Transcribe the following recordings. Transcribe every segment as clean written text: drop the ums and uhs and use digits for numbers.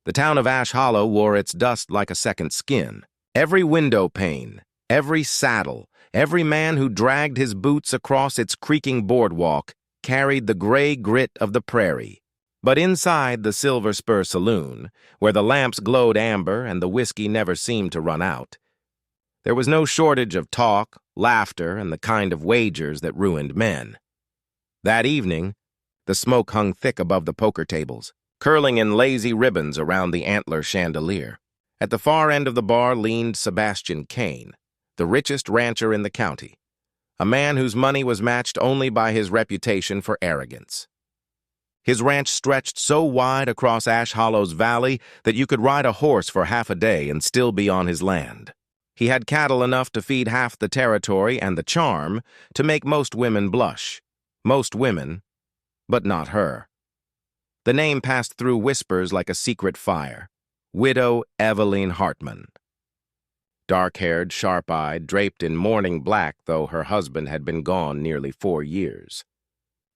The town of Ash Hollow wore its dust like a second skin. Every window pane, every saddle, every man who dragged his boots across its creaking boardwalk carried the gray grit of the prairie. But inside the Silver Spur Saloon, where the lamps glowed amber and the whiskey never seemed to run out, there was no shortage of talk, laughter, and the kind of wagers that ruined men. That evening, the smoke hung thick above the poker tables, curling in lazy ribbons around the antler chandelier. At the far end of the bar leaned Sebastian Kane, the richest rancher in the county, a man whose money was matched only by his reputation for arrogance. His ranch stretched so wide across Ash Hollow's valley that you could ride a horse for half a day and still be on his land. He had cattle enough to feed half the territory and the charm to make most women blush. Most women, but not her. The name passed through whispers like a secret fire. Widow Eveline Hartmann. Dark-haired, sharp-eyed, draped in mourning black, though her husband had been gone nearly 4 years.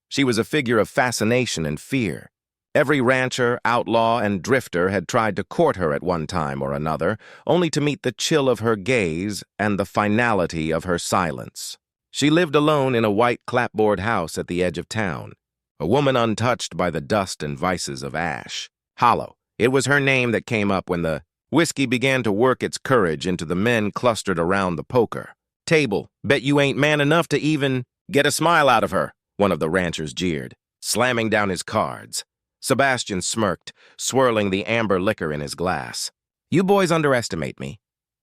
She was a figure of fascination and fear. Every rancher, outlaw, and drifter had tried to court her at one time or another, only to meet the chill of her gaze and the finality of her silence. She lived alone in a white clapboard house at the edge of town, a woman untouched by the dust and vices of Ash Hollow. It was her name that came up when the whiskey began to work its courage into the men clustered around the poker table. Bet you ain't man enough to even get a smile out of her, one of the ranchers jeered, slamming down his cards. Sebastian smirked, swirling the amber liquor in his glass. You boys underestimate me.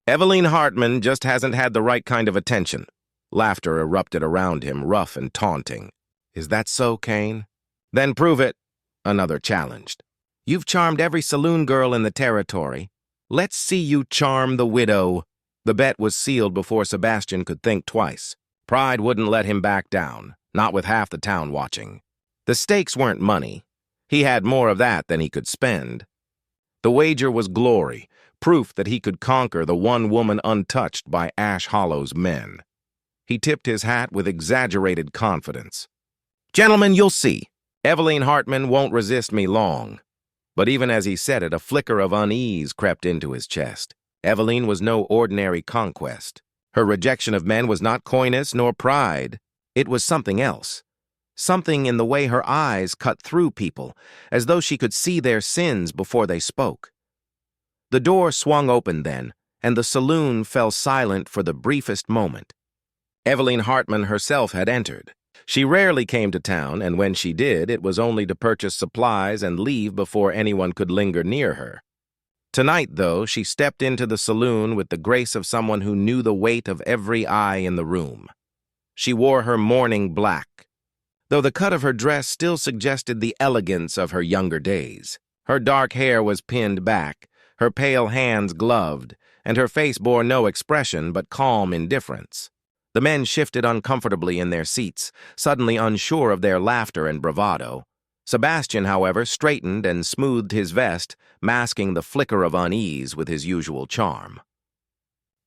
Eveline Hartmann just hasn't had the right kind of attention. Laughter erupted around him, rough and taunting. Is that so, Kane? Then prove it, another challenged. You've charmed every saloon girl in the territory. Let's see you charm the widow. The bet was sealed before Sebastian could think twice. Pride wouldn't let him back down, not with half the town watching. The stakes weren't money. He had more of that than he could spend. The wager was glory, proof that he could conquer the one woman untouched by Ash Hollow's men. He tipped his hat with exaggerated confidence. Gentlemen, you'll see. Eveline Hartmann won't resist me long. But even as he said it, a flicker of unease crept into his chest. Eveline was no ordinary conquest. Her rejection of men was not coyness nor pride. It was something else. Something in the way her eyes cut through people, as though she could see their sins before they spoke. The door swung open then, and the saloon fell silent for the briefest moment. Eveline Hartmann herself had entered. She rarely came to town, and when she did, it was only to purchase supplies and leave before anyone could linger near her. Tonight, though, she stepped into the saloon with the grace of someone who knew the weight of every eye in the room. She wore her mourning black, though the cut of her dress still suggested the elegance of her younger days. Her dark hair was pinned back, her pale hands gloved, and her face bore no expression but calm indifference. The men shifted uncomfortably in their seats, suddenly unsure of their laughter and bravado. Sebastian, however, straightened and smoothed his vest, masking the flicker of unease with his usual charm.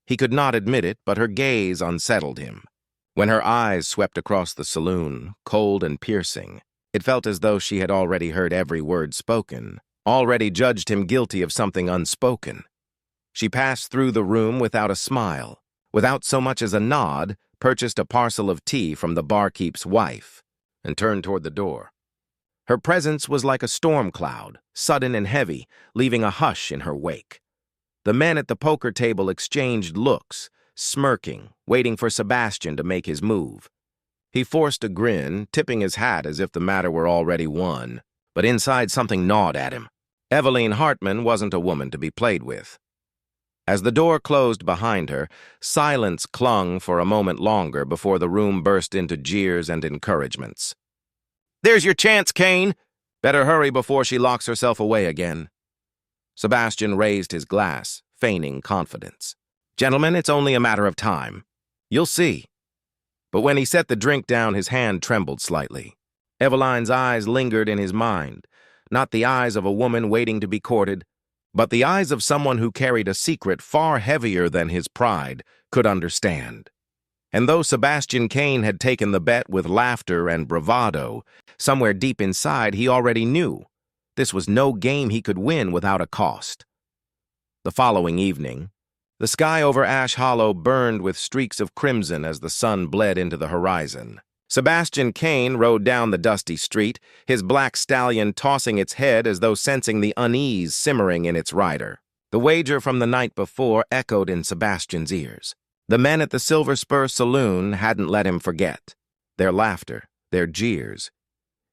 He could not admit it, but her gaze unsettled him. When her eyes swept across the saloon, cold and piercing, it felt as though she had already heard every word spoken, already judged him guilty of something unspoken. She passed through the room without a smile, without so much as a nod, purchased a parcel of tea from the barkeep's wife, and turned toward the door. Her presence was like a storm cloud, sudden and heavy, leaving a hush in her wake. The men at the poker table exchanged looks, smirking, waiting for Sebastian to make his move. He forced a grin, tipping his hat as if the matter were already won, but inside something gnawed at him. Eveline Hartmann wasn't a woman to be played with. As the door closed behind her, silence clung for a moment longer before the room burst into jeers and encouragements. There's your chance, Kane! Better hurry before she locks herself away again. Sebastian raised his glass, feigning confidence. Gentlemen, it's only a matter of time. You'll see. But when he set the drink down, his hand trembled slightly. Eveline's eyes lingered in his mind, not the eyes of a woman waiting to be courted, but the eyes of someone who carried a secret far heavier than his pride could understand. And though Sebastian Kane had taken the bet with laughter and bravado, somewhere deep inside he already knew. This was no game he could win without a cost. The following evening, the sky over Ash Hollow burned with streaks of crimson as the sun bled into the horizon. Sebastian Kane rode down the dusty street, his black stallion tossing its head as though sensing the unease simmering in its rider. The wager from the night before echoed in Sebastian's ears. The men at the Silver Spur Saloon hadn't let him forget. Their laughter, their jeers.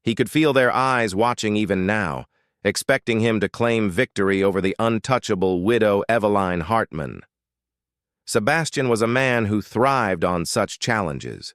He could feel their eyes watching even now, expecting him to claim victory over the untouchable widow Eveline Hartmann. Sebastian was a man who thrived on such challenges.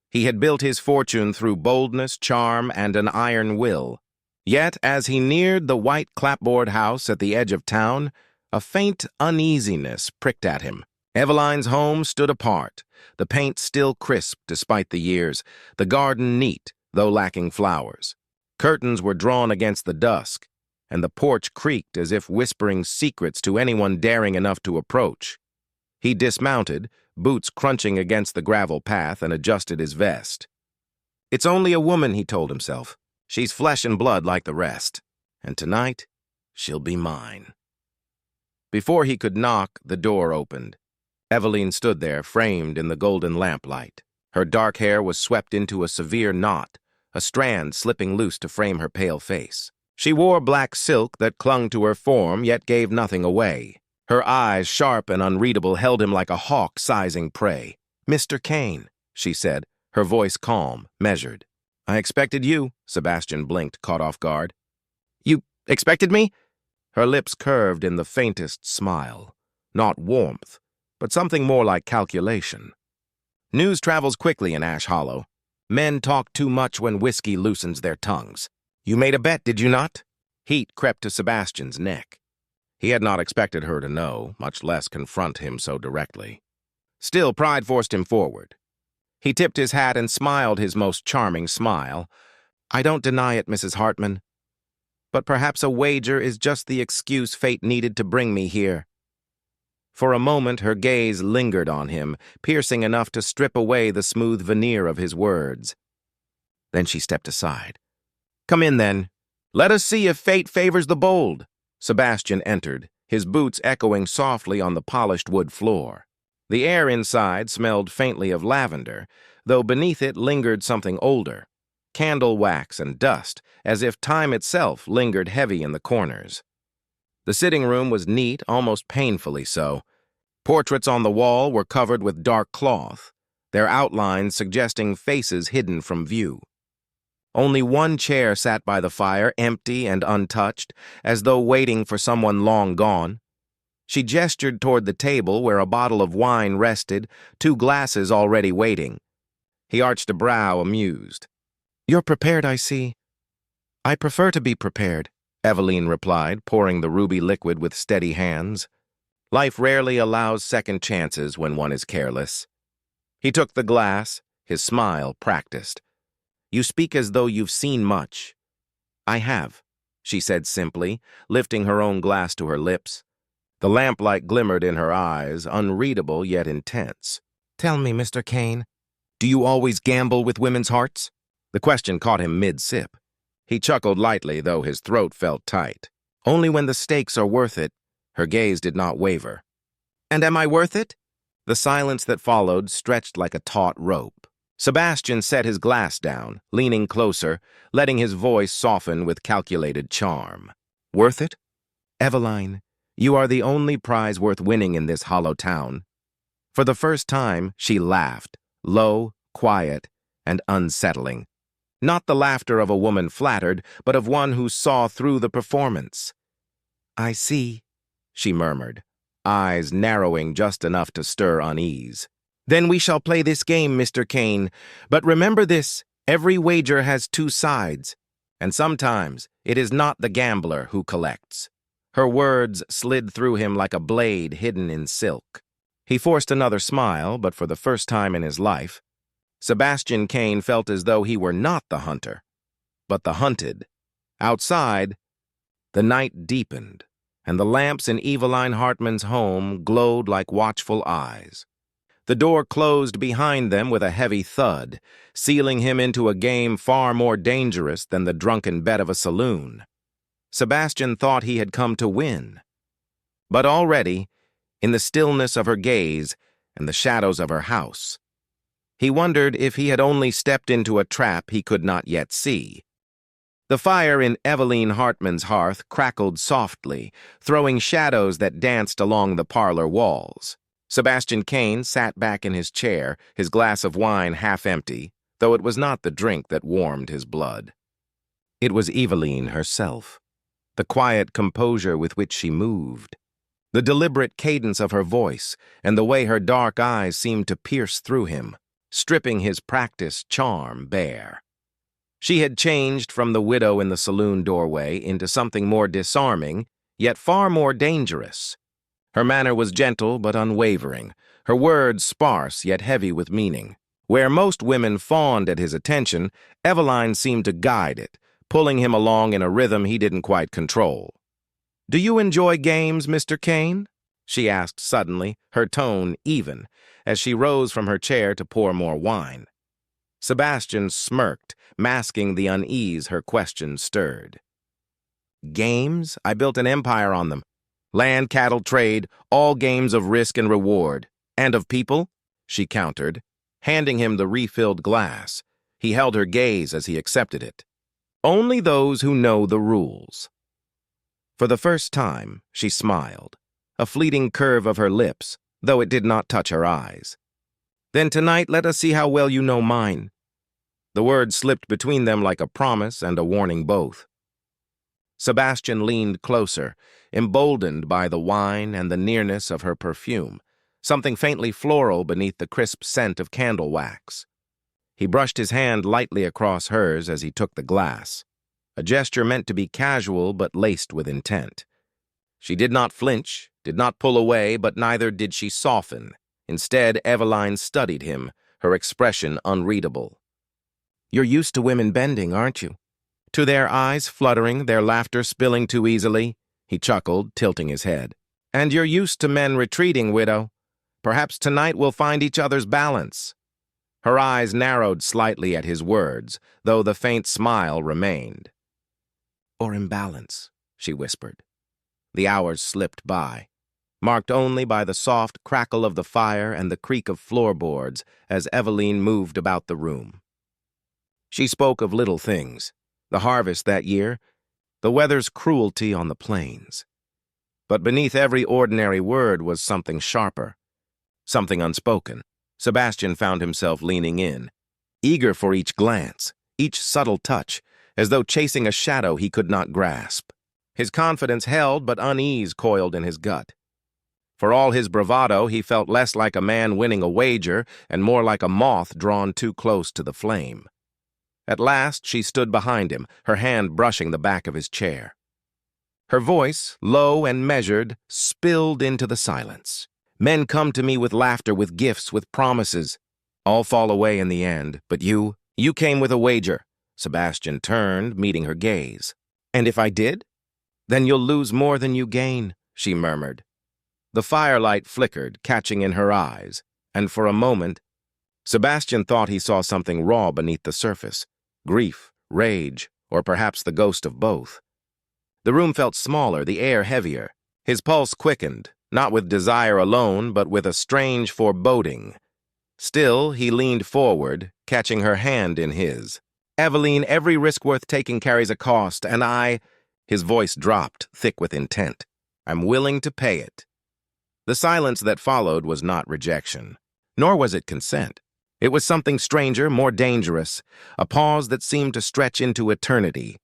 He had built his fortune through boldness, charm, and an iron will. Yet, as he neared the white clapboard house at the edge of town, a faint uneasiness pricked at him. Eveline's home stood apart, the paint still crisp despite the years, the garden neat, though lacking flowers. Curtains were drawn against the dusk, and the porch creaked as if whispering secrets to anyone daring enough to approach. He dismounted, boots crunching against the gravel path, and adjusted his vest. It's only a woman, he told himself. She's flesh and blood like the rest, and tonight, she'll be mine. Before he could knock, the door opened. Eveline stood there, framed in the golden lamplight. Her dark hair was swept into a severe knot, a strand slipping loose to frame her pale face. She wore black silk that clung to her form, yet gave nothing away. Her eyes, sharp and unreadable, held him like a hawk sizing prey. "Mr. Kane," she said, her voice calm, measured. "I expected you," Sebastian blinked, caught off guard. "You expected me?" Her lips curved in the faintest smile. Not warmth, but something more like calculation. News travels quickly in Ash Hollow. Men talk too much when whiskey loosens their tongues. "You made a bet, did you not?" Heat crept to Sebastian's neck. He had not expected her to know, much less confront him so directly. Still, pride forced him forward. He tipped his hat and smiled his most charming smile. "I don't deny it, Mrs. Hartmann. But perhaps a wager is just the excuse fate needed to bring me here." For a moment, her gaze lingered on him, piercing enough to strip away the smooth veneer of his words. Then she stepped aside. "Come in, then. Let us see if fate favors the bold." Sebastian entered, his boots echoing softly on the polished wood floor. The air inside smelled faintly of lavender, though beneath it lingered something older, candle wax and dust, as if time itself lingered heavy in the corners. The sitting room was neat, almost painfully so. Portraits on the wall were covered with dark cloth, their outlines suggesting faces hidden from view. Only one chair sat by the fire, empty and untouched, as though waiting for someone long gone. She gestured toward the table where a bottle of wine rested, 2 glasses already waiting. He arched a brow, amused. "You're prepared, I see." "I prefer to be prepared," Eveline replied, pouring the ruby liquid with steady hands. Life rarely allows second chances when one is careless. He took the glass, his smile practiced. "You speak as though you've seen much." "I have," she said simply, lifting her own glass to her lips. The lamplight glimmered in her eyes, unreadable yet intense. "Tell me, Mr. Kane, do you always gamble with women's hearts?" The question caught him mid-sip. He chuckled lightly, though his throat felt tight. "Only when the stakes are worth it." Her gaze did not waver. "And am I worth it?" The silence that followed stretched like a taut rope. Sebastian set his glass down, leaning closer, letting his voice soften with calculated charm. "Worth it? Eveline, you are the only prize worth winning in this hollow town." For the first time, she laughed, low, quiet, and unsettling. Not the laughter of a woman flattered, but of one who saw through the performance. "I see," she murmured, eyes narrowing just enough to stir unease. "Then we shall play this game, Mr. Kane. But remember this, every wager has 2 sides, and sometimes it is not the gambler who collects." Her words slid through him like a blade hidden in silk. He forced another smile, but for the first time in his life, Sebastian Kane felt as though he were not the hunter, but the hunted. Outside, the night deepened, and the lamps in Eveline Hartmann's home glowed like watchful eyes. The door closed behind them with a heavy thud, sealing him into a game far more dangerous than the drunken bet of a saloon. Sebastian thought he had come to win. But already, in the stillness of her gaze and the shadows of her house, he wondered if he had only stepped into a trap he could not yet see. The fire in Eveline Hartmann's hearth crackled softly, throwing shadows that danced along the parlor walls. Sebastian Kane sat back in his chair, his glass of wine half empty, though it was not the drink that warmed his blood. It was Eveline herself, the quiet composure with which she moved, the deliberate cadence of her voice, and the way her dark eyes seemed to pierce through him, stripping his practiced charm bare. She had changed from the widow in the saloon doorway into something more disarming, yet far more dangerous. Her manner was gentle but unwavering, her words sparse yet heavy with meaning. Where most women fawned at his attention, Eveline seemed to guide it, pulling him along in a rhythm he didn't quite control. "Do you enjoy games, Mr. Kane?" she asked suddenly, her tone even, as she rose from her chair to pour more wine. Sebastian smirked, masking the unease her question stirred. "Games? I built an empire on them. Land, cattle, trade, all games of risk and reward. And of people?" she countered, handing him the refilled glass. He held her gaze as he accepted it. "Only those who know the rules." For the first time, she smiled, a fleeting curve of her lips, though it did not touch her eyes. "Then tonight let us see how well you know mine." The words slipped between them like a promise and a warning both. Sebastian leaned closer, emboldened by the wine and the nearness of her perfume, something faintly floral beneath the crisp scent of candle wax. He brushed his hand lightly across hers as he took the glass, a gesture meant to be casual but laced with intent. She did not flinch, did not pull away, but neither did she soften. Instead, Eveline studied him, her expression unreadable. "You're used to women bending, aren't you? To their eyes fluttering, their laughter spilling too easily?" He chuckled, tilting his head. "And you're used to men retreating, widow. Perhaps tonight we'll find each other's balance." Her eyes narrowed slightly at his words, though the faint smile remained. "Or imbalance," she whispered. The hours slipped by, marked only by the soft crackle of the fire and the creak of floorboards as Eveline moved about the room. She spoke of little things, the harvest that year, the weather's cruelty on the plains. But beneath every ordinary word was something sharper, something unspoken. Sebastian found himself leaning in, eager for each glance, each subtle touch, as though chasing a shadow he could not grasp. His confidence held, but unease coiled in his gut. For all his bravado, he felt less like a man winning a wager and more like a moth drawn too close to the flame. At last, she stood behind him, her hand brushing the back of his chair. Her voice, low and measured, spilled into the silence. "Men come to me with laughter, with gifts, with promises. All fall away in the end, but you came with a wager." Sebastian turned, meeting her gaze. "And if I did? Then you'll lose more than you gain," she murmured. The firelight flickered, catching in her eyes, and for a moment, Sebastian thought he saw something raw beneath the surface. Grief, rage, or perhaps the ghost of both. The room felt smaller, the air heavier. His pulse quickened, not with desire alone, but with a strange foreboding. Still, he leaned forward, catching her hand in his. "Eveline, every risk worth taking carries a cost, and His voice dropped, thick with intent. "I'm willing to pay it." The silence that followed was not rejection, nor was it consent. It was something stranger, more dangerous, a pause that seemed to stretch into eternity.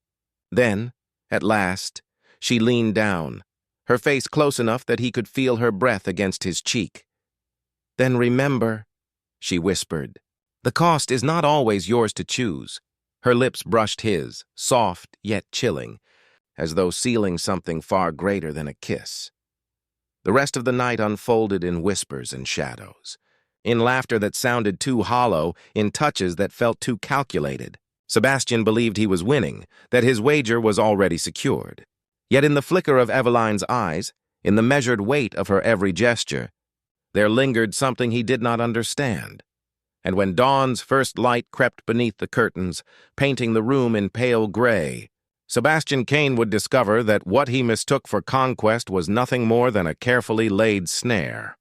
Then, at last, she leaned down, her face close enough that he could feel her breath against his cheek. "Then remember," she whispered, "the cost is not always yours to choose." Her lips brushed his, soft yet chilling, as though sealing something far greater than a kiss. The rest of the night unfolded in whispers and shadows, in laughter that sounded too hollow, in touches that felt too calculated. Sebastian believed he was winning, that his wager was already secured. Yet in the flicker of Eveline's eyes, in the measured weight of her every gesture, there lingered something he did not understand. And when dawn's first light crept beneath the curtains, painting the room in pale gray, Sebastian Kane would discover that what he mistook for conquest was nothing more than a carefully laid snare.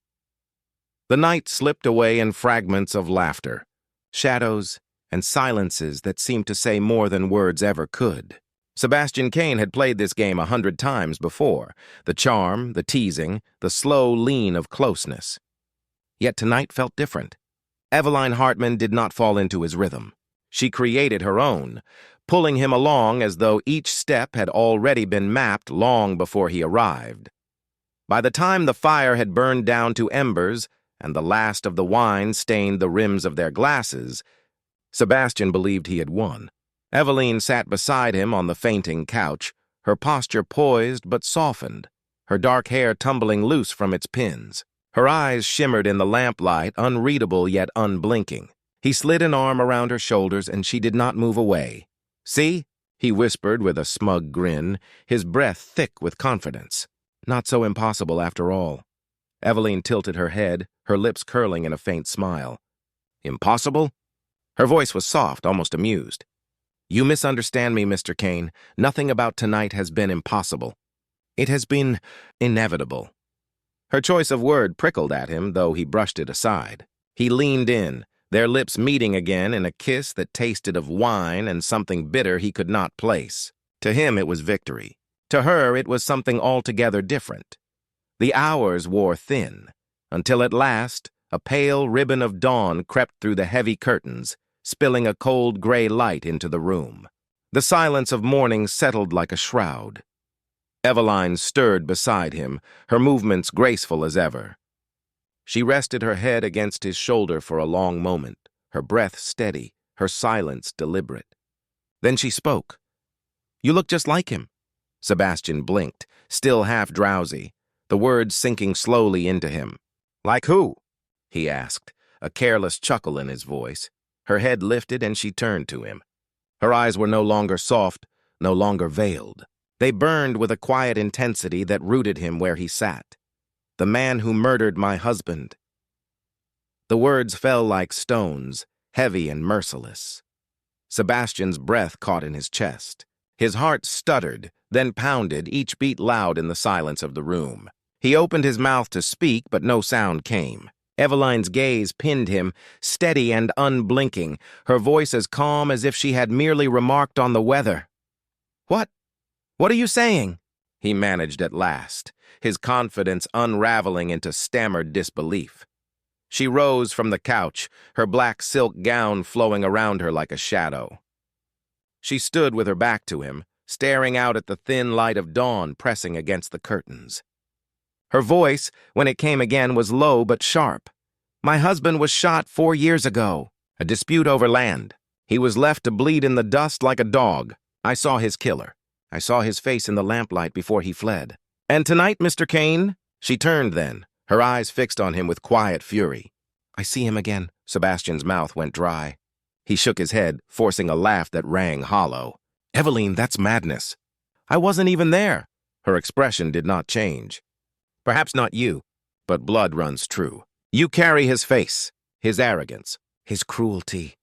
The night slipped away in fragments of laughter, shadows, and silences that seemed to say more than words ever could. Sebastian Kane had played this game 100 times before, the charm, the teasing, the slow lean of closeness. Yet tonight felt different. Eveline Hartmann did not fall into his rhythm. She created her own, pulling him along as though each step had already been mapped long before he arrived. By the time the fire had burned down to embers and the last of the wine stained the rims of their glasses, Sebastian believed he had won. Eveline sat beside him on the fainting couch, her posture poised but softened, her dark hair tumbling loose from its pins. Her eyes shimmered in the lamplight, unreadable yet unblinking. He slid an arm around her shoulders, and she did not move away. "See?" he whispered with a smug grin, his breath thick with confidence. Not so impossible after all. Eveline tilted her head, her lips curling in a faint smile. "Impossible?" Her voice was soft, almost amused. "You misunderstand me, Mr. Kane. Nothing about tonight has been impossible. It has been inevitable." Her choice of word prickled at him, though he brushed it aside. He leaned in, their lips meeting again in a kiss that tasted of wine and something bitter he could not place. To him it was victory. To her it was something altogether different. The hours wore thin, until at last a pale ribbon of dawn crept through the heavy curtains, spilling a cold gray light into the room. The silence of morning settled like a shroud. Eveline stirred beside him, her movements graceful as ever. She rested her head against his shoulder for a long moment, her breath steady, her silence deliberate. Then she spoke. "You look just like him." Sebastian blinked, still half drowsy, the words sinking slowly into him. "Like who?" he asked, a careless chuckle in his voice. Her head lifted and she turned to him. Her eyes were no longer soft, no longer veiled. They burned with a quiet intensity that rooted him where he sat. "The man who murdered my husband." The words fell like stones, heavy and merciless. Sebastian's breath caught in his chest. His heart stuttered, then pounded, each beat loud in the silence of the room. He opened his mouth to speak, but no sound came. Eveline's gaze pinned him, steady and unblinking, her voice as calm as if she had merely remarked on the weather. What are you saying?" he managed at last, his confidence unraveling into stammered disbelief. She rose from the couch, her black silk gown flowing around her like a shadow. She stood with her back to him, staring out at the thin light of dawn pressing against the curtains. Her voice, when it came again, was low but sharp. "My husband was shot 4 years ago. A dispute over land. He was left to bleed in the dust like a dog. I saw his killer. I saw his face in the lamplight before he fled. And tonight, Mr. Kane?" She turned then, her eyes fixed on him with quiet fury. "I see him again." Sebastian's mouth went dry. He shook his head, forcing a laugh that rang hollow. "Eveline, that's madness." "I wasn't even there." Her expression did not change. "Perhaps not you, but blood runs true. You carry his face, his arrogance, his cruelty."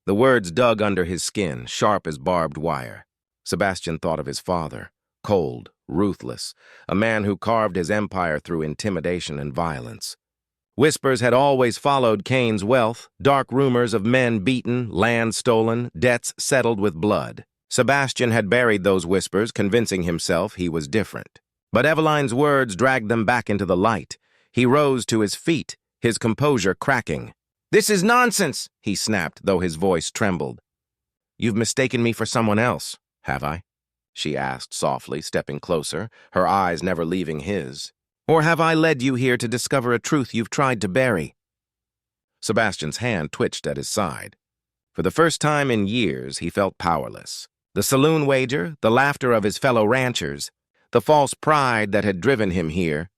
The words dug under his skin, sharp as barbed wire. Sebastian thought of his father, cold, ruthless, a man who carved his empire through intimidation and violence. Whispers had always followed Kane's wealth, dark rumors of men beaten, land stolen, debts settled with blood. Sebastian had buried those whispers, convincing himself he was different. But Eveline's words dragged them back into the light. He rose to his feet, his composure cracking. "This is nonsense," he snapped, though his voice trembled. "You've mistaken me for someone else, have I?" she asked softly, stepping closer, her eyes never leaving his. "Or have I led you here to discover a truth you've tried to bury?" Sebastian's hand twitched at his side. For the first time in years, he felt powerless. The saloon wager, the laughter of his fellow ranchers, the false pride that had driven him here,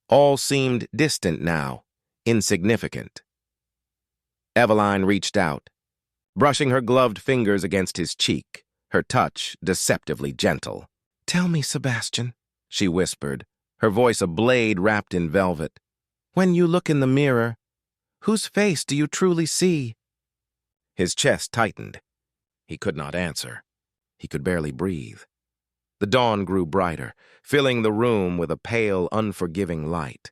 all seemed distant now, insignificant. Eveline reached out, brushing her gloved fingers against his cheek, her touch deceptively gentle. "Tell me, Sebastian," she whispered, her voice a blade wrapped in velvet. "When you look in the mirror, whose face do you truly see?" His chest tightened. He could not answer. He could barely breathe. The dawn grew brighter, filling the room with a pale, unforgiving light.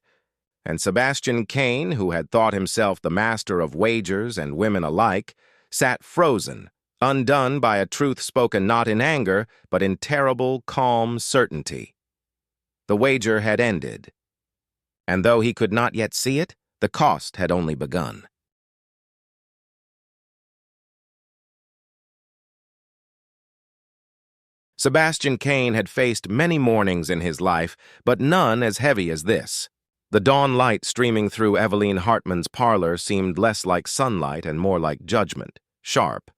And Sebastian Kane, who had thought himself the master of wagers and women alike, sat frozen, undone by a truth spoken not in anger, but in terrible, calm certainty. The wager had ended, and though he could not yet see it, the cost had only begun. Sebastian Kane had faced many mornings in his life, but none as heavy as this. The dawn light streaming through Eveline Hartmann's parlor seemed less like sunlight and more like judgment, sharp,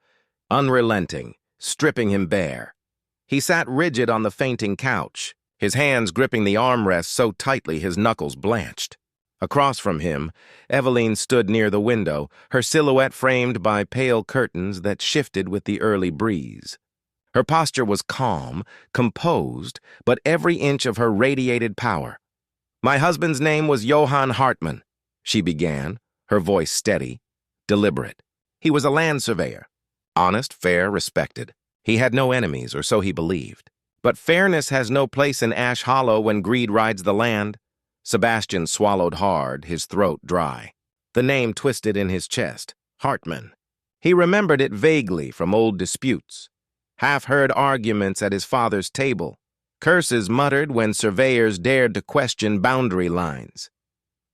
unrelenting, stripping him bare. He sat rigid on the fainting couch, his hands gripping the armrest so tightly his knuckles blanched. Across from him, Eveline stood near the window, her silhouette framed by pale curtains that shifted with the early breeze. Her posture was calm, composed, but every inch of her radiated power. "My husband's name was Johann Hartmann," she began, her voice steady, deliberate. "He was a land surveyor. Honest, fair, respected. He had no enemies, or so he believed. But fairness has no place in Ash Hollow when greed rides the land." Sebastian swallowed hard, his throat dry. The name twisted in his chest. Hartmann. He remembered it vaguely from old disputes. Half-heard arguments at his father's table. Curses muttered when surveyors dared to question boundary lines.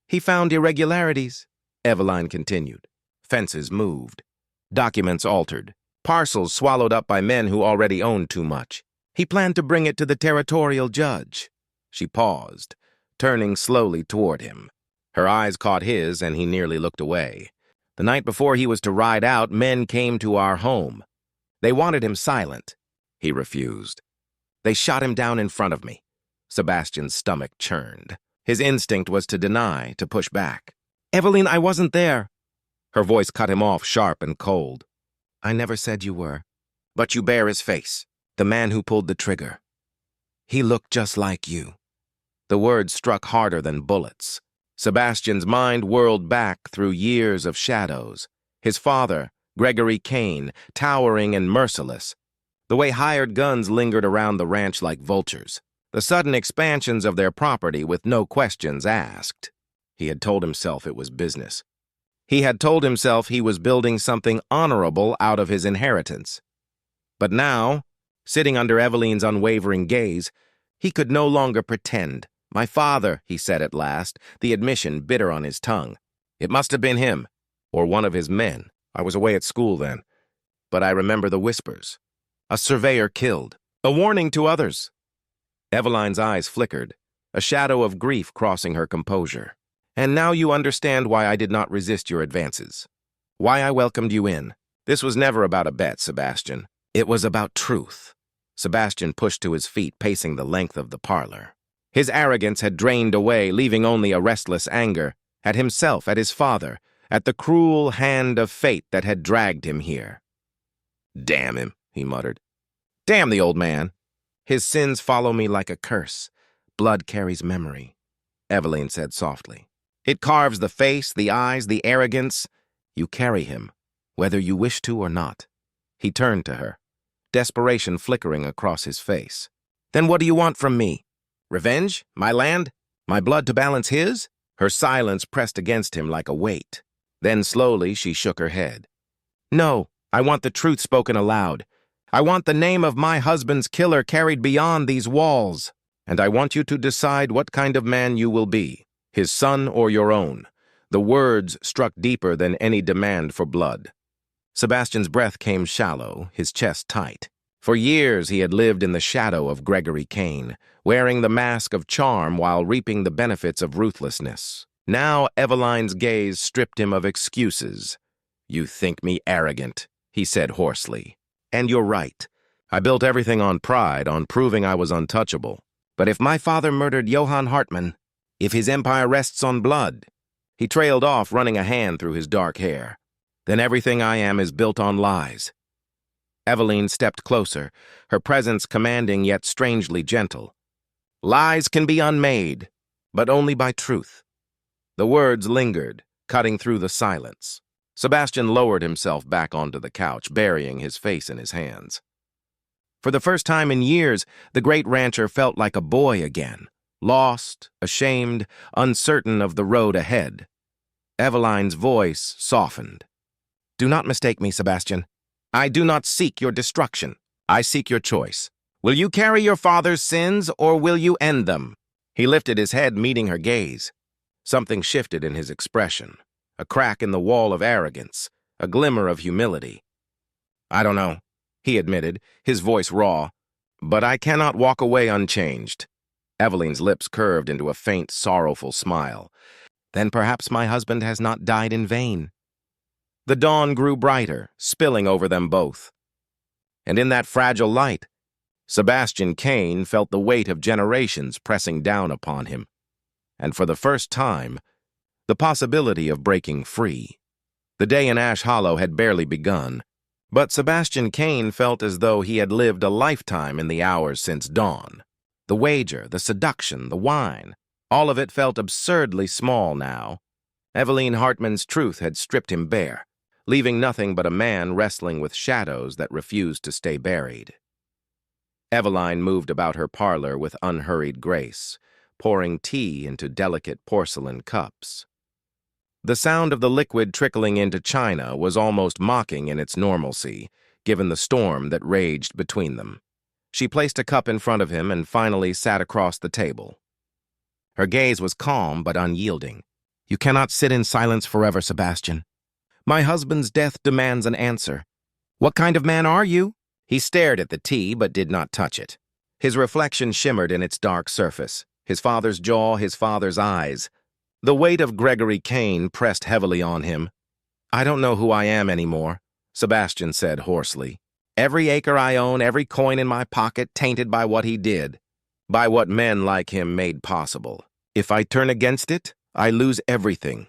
"He found irregularities," Eveline continued. Fences moved. Documents altered. Parcels swallowed up by men who already owned too much. He planned to bring it to the territorial judge. She paused, turning slowly toward him. Her eyes caught his, and he nearly looked away. "The night before he was to ride out, men came to our home. They wanted him silent." He refused. "They shot him down in front of me." Sebastian's stomach churned. His instinct was to deny, to push back. "Eveline, I wasn't there." Her voice cut him off, sharp and cold. "I never said you were. But you bear his face, the man who pulled the trigger. He looked just like you." The words struck harder than bullets. Sebastian's mind whirled back through years of shadows. His father, Gregory Kane, towering and merciless. The way hired guns lingered around the ranch like vultures. The sudden expansions of their property with no questions asked. He had told himself it was business. He had told himself he was building something honorable out of his inheritance. But now, sitting under Eveline's unwavering gaze, he could no longer pretend. "My father," he said at last, the admission bitter on his tongue. "It must have been him, or one of his men. I was away at school then. But I remember the whispers. A surveyor killed. A warning to others." Eveline's eyes flickered, a shadow of grief crossing her composure. "And now you understand why I did not resist your advances. Why I welcomed you in. This was never about a bet, Sebastian. It was about truth." Sebastian pushed to his feet, pacing the length of the parlor. His arrogance had drained away, leaving only a restless anger, at himself, at his father, at the cruel hand of fate that had dragged him here. "Damn him," he muttered. "Damn the old man. His sins follow me like a curse. Blood carries memory," Eveline said softly. "It carves the face, the eyes, the arrogance. You carry him, whether you wish to or not." He turned to her, desperation flickering across his face. "Then what do you want from me? Revenge? My land? My blood to balance his?" Her silence pressed against him like a weight. Then slowly she shook her head. "No, I want the truth spoken aloud. I want the name of my husband's killer carried beyond these walls. And I want you to decide what kind of man you will be, his son or your own." The words struck deeper than any demand for blood. Sebastian's breath came shallow, his chest tight. For years he had lived in the shadow of Gregory Kane, wearing the mask of charm while reaping the benefits of ruthlessness. Now Eveline's gaze stripped him of excuses. "You think me arrogant," he said hoarsely. "And you're right. I built everything on pride, on proving I was untouchable. But if my father murdered Johann Hartmann, if his empire rests on blood," he trailed off, running a hand through his dark hair, "then everything I am is built on lies." Eveline stepped closer, her presence commanding yet strangely gentle. "Lies can be unmade, but only by truth." The words lingered, cutting through the silence. Sebastian lowered himself back onto the couch, burying his face in his hands. For the first time in years, the great rancher felt like a boy again, lost, ashamed, uncertain of the road ahead. Eveline's voice softened. "Do not mistake me, Sebastian. I do not seek your destruction. I seek your choice. Will you carry your father's sins, or will you end them?" He lifted his head, meeting her gaze. Something shifted in his expression. A crack in the wall of arrogance, a glimmer of humility. "I don't know," he admitted, his voice raw, "but I cannot walk away unchanged." Eveline's lips curved into a faint, sorrowful smile. "Then perhaps my husband has not died in vain." The dawn grew brighter, spilling over them both. And in that fragile light, Sebastian Kane felt the weight of generations pressing down upon him, and for the first time, the possibility of breaking free. The day in Ash Hollow had barely begun, but Sebastian Kane felt as though he had lived a lifetime in the hours since dawn. The wager, the seduction, the wine, all of it felt absurdly small now. Eveline Hartmann's truth had stripped him bare, leaving nothing but a man wrestling with shadows that refused to stay buried. Eveline moved about her parlor with unhurried grace, pouring tea into delicate porcelain cups. The sound of the liquid trickling into china was almost mocking in its normalcy, given the storm that raged between them. She placed a cup in front of him and finally sat across the table. Her gaze was calm but unyielding. "You cannot sit in silence forever, Sebastian. My husband's death demands an answer. What kind of man are you?" He stared at the tea but did not touch it. His reflection shimmered in its dark surface, his father's jaw, his father's eyes. The weight of Gregory Kane pressed heavily on him. "I don't know who I am anymore," Sebastian said hoarsely. "Every acre I own, every coin in my pocket, tainted by what he did, by what men like him made possible. If I turn against it, I lose everything."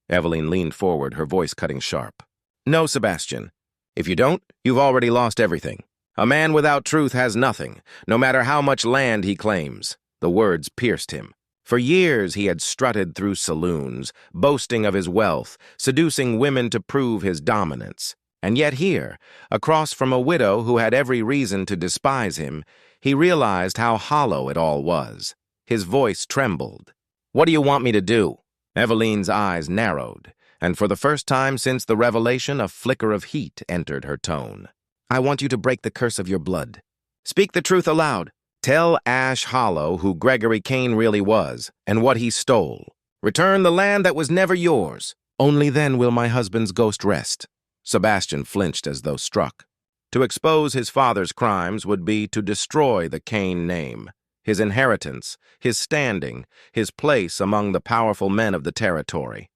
Eveline leaned forward, her voice cutting sharp. "No, Sebastian. If you don't, you've already lost everything. A man without truth has nothing, no matter how much land he claims." The words pierced him. For years he had strutted through saloons, boasting of his wealth, seducing women to prove his dominance. And yet here, across from a widow who had every reason to despise him, he realized how hollow it all was. His voice trembled. "What do you want me to do?" Eveline's eyes narrowed, and for the first time since the revelation, a flicker of heat entered her tone. "I want you to break the curse of your blood. Speak the truth aloud. Tell Ash Hollow who Gregory Kane really was, and what he stole. Return the land that was never yours. Only then will my husband's ghost rest." Sebastian flinched as though struck. To expose his father's crimes would be to destroy the Kane name, his inheritance, his standing, his place among the powerful men of the territory.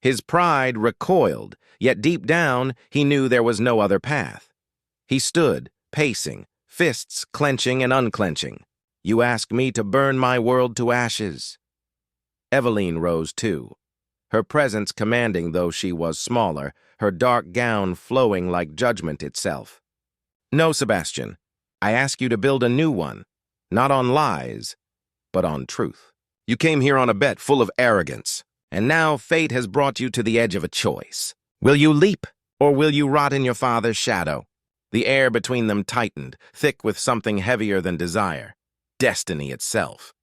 His pride recoiled, yet deep down he knew there was no other path. He stood, pacing, fists clenching and unclenching. "You ask me to burn my world to ashes." Eveline rose too, her presence commanding though she was smaller, her dark gown flowing like judgment itself. "No, Sebastian, I ask you to build a new one, not on lies, but on truth. You came here on a bet full of arrogance, and now fate has brought you to the edge of a choice. Will you leap, or will you rot in your father's shadow?" The air between them tightened, thick with something heavier than desire. Destiny itself.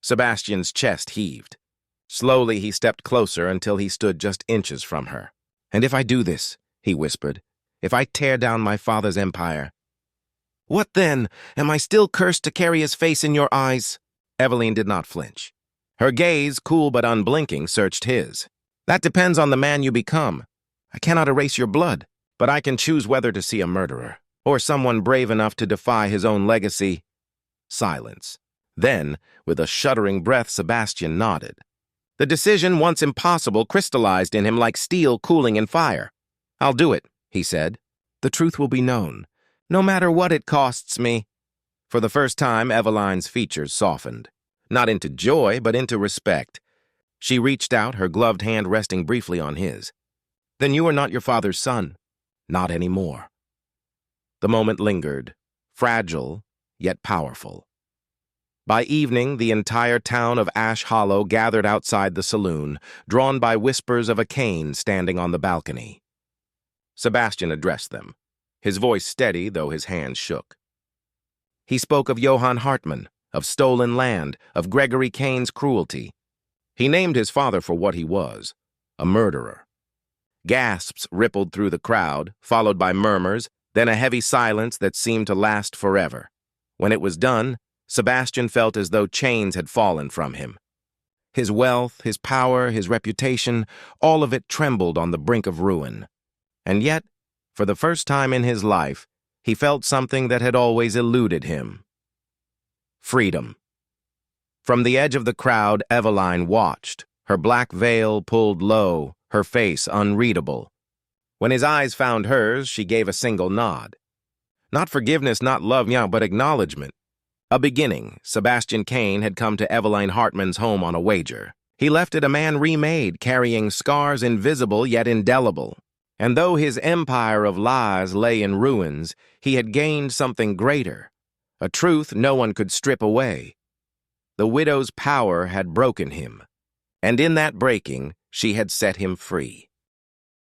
Sebastian's chest heaved. Slowly he stepped closer until he stood just inches from her. "And if I do this," he whispered, "if I tear down my father's empire, what then? Am I still cursed to carry his face in your eyes?" Eveline did not flinch. Her gaze, cool but unblinking, searched his. "That depends on the man you become. I cannot erase your blood, but I can choose whether to see a murderer, or someone brave enough to defy his own legacy." Silence. Then, with a shuddering breath, Sebastian nodded. The decision, once impossible, crystallized in him like steel cooling in fire. "I'll do it," he said. "The truth will be known, no matter what it costs me." For the first time, Eveline's features softened, not into joy, but into respect. She reached out, her gloved hand resting briefly on his. "Then you are not your father's son. Not anymore." The moment lingered, fragile, yet powerful. By evening, the entire town of Ash Hollow gathered outside the saloon, drawn by whispers of a Kane standing on the balcony. Sebastian addressed them, his voice steady though his hands shook. He spoke of Johann Hartmann, of stolen land, of Gregory Kane's cruelty. He named his father for what he was, a murderer. Gasps rippled through the crowd, followed by murmurs, then a heavy silence that seemed to last forever. When it was done, Sebastian felt as though chains had fallen from him. His wealth, his power, his reputation, all of it trembled on the brink of ruin. And yet, for the first time in his life, he felt something that had always eluded him. Freedom. From the edge of the crowd, Eveline watched, her black veil pulled low, her face unreadable. When his eyes found hers, she gave a single nod. Not forgiveness, not love, but acknowledgement. A beginning. Sebastian Kane had come to Eveline Hartmann's home on a wager. He left it a man remade, carrying scars invisible yet indelible. And though his empire of lies lay in ruins, he had gained something greater, a truth no one could strip away. The widow's power had broken him, and in that breaking, she had set him free.